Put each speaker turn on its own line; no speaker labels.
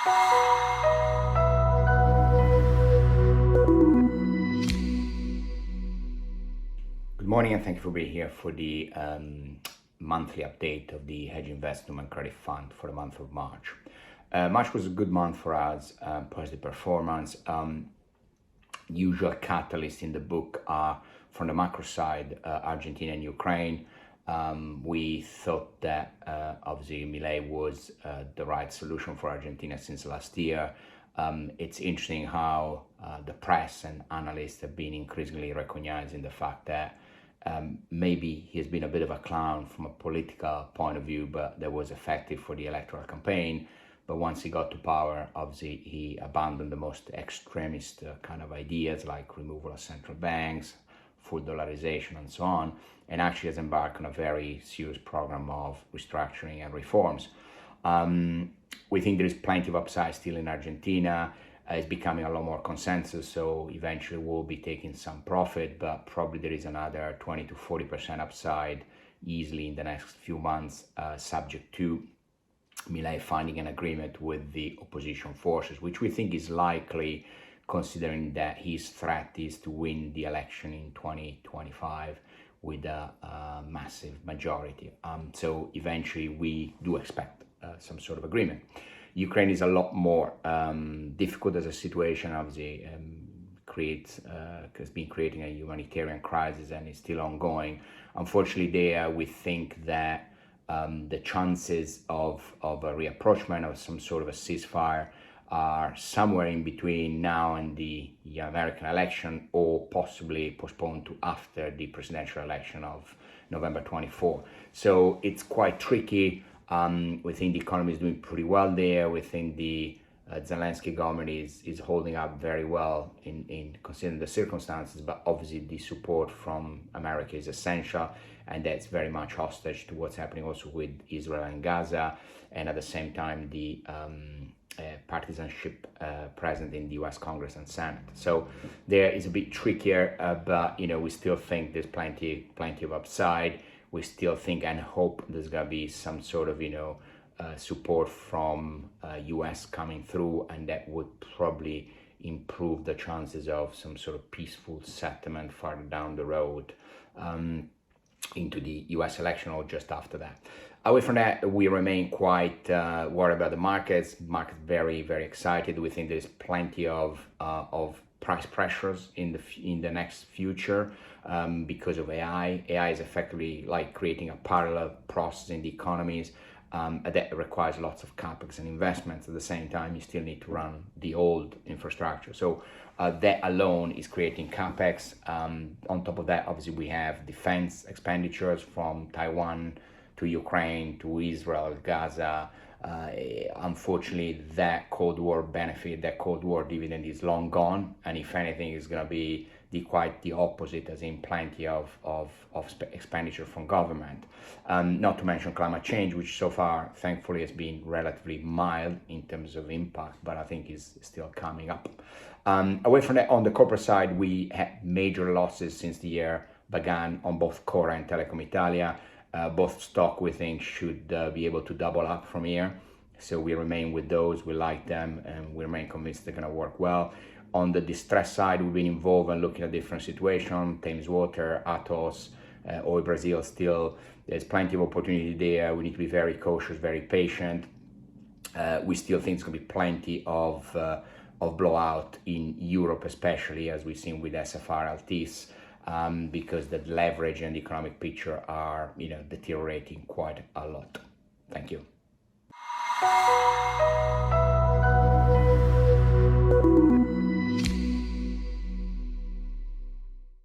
Good morning, and thank you for being here for the monthly update of the Hedge Investment Credit Fund for the month of March. March was a good month for us, positive performance. Usual catalysts in the book are, from the macro side, Argentina and Ukraine. We thought that obviously Milei was the right solution for Argentina since last year. It's interesting how the press and analysts have been increasingly recognizing the fact that maybe he's been a bit of a clown from a political point of view, but that was effective for the electoral campaign. But once he got to power, obviously he abandoned the most extremist kind of ideas like removal of central banks, full dollarization and so on, and actually has embarked on a very serious program of restructuring and reforms. We think there is plenty of upside still in Argentina. It's becoming a lot more consensus, so eventually we'll be taking some profit, but probably there is another 20 to 40% upside easily in the next few months, subject to Milei finding an agreement with the opposition forces, which we think is likely considering that his threat is to win the election in 2025 with a massive majority. So eventually we do expect some sort of agreement. Ukraine is a lot more difficult as a situation, obviously has been creating a humanitarian crisis and is still ongoing. Unfortunately there we think that the chances of a reapproachment of some sort of a ceasefire are somewhere in between now and the American election, or possibly postponed to after the presidential election of November 24. So it's quite tricky. We think the economy is doing pretty well there. We think the Zelensky government is holding up very well in considering the circumstances, but obviously the support from America is essential, and that's very much hostage to what's happening also with Israel and Gaza, and at the same time the partisanship present in the US Congress and Senate. So there is a bit trickier, but we still think there's plenty of upside. We still think and hope there's going to be some sort of support from US coming through, and that would probably improve the chances of some sort of peaceful settlement farther down the road into the US election or just after that. Away from that, we remain quite worried about the markets. Markets very, very excited. We think there's plenty of price pressures in the next future because of AI. AI is effectively like creating a parallel process in the economies that requires lots of capex and investments. At the same time, you still need to run the old infrastructure. So that alone is creating capex. On top of that, obviously, we have defense expenditures from Taiwan to Ukraine to Israel, Gaza. Unfortunately, that Cold War benefit, that Cold War dividend is long gone, and if anything, is going to be quite the opposite, as in plenty of expenditure from government. Not to mention climate change, which so far, thankfully, has been relatively mild in terms of impact, but I think is still coming up. Away from that, on the corporate side, we had major losses since the year began on both Cora and Telecom Italia. Both stock we think should be able to double up from here. So we remain with those, we like them, and we remain convinced they're going to work well. On the distress side, we've been involved and looking at different situations, Thames Water, Atos, Oil Brazil still. There's plenty of opportunity there. We need to be very cautious, very patient. We still think there's going to be plenty of blowout in Europe, especially as we've seen with SFR Altice. Because the leverage and the economic picture are, deteriorating quite a lot. Thank you.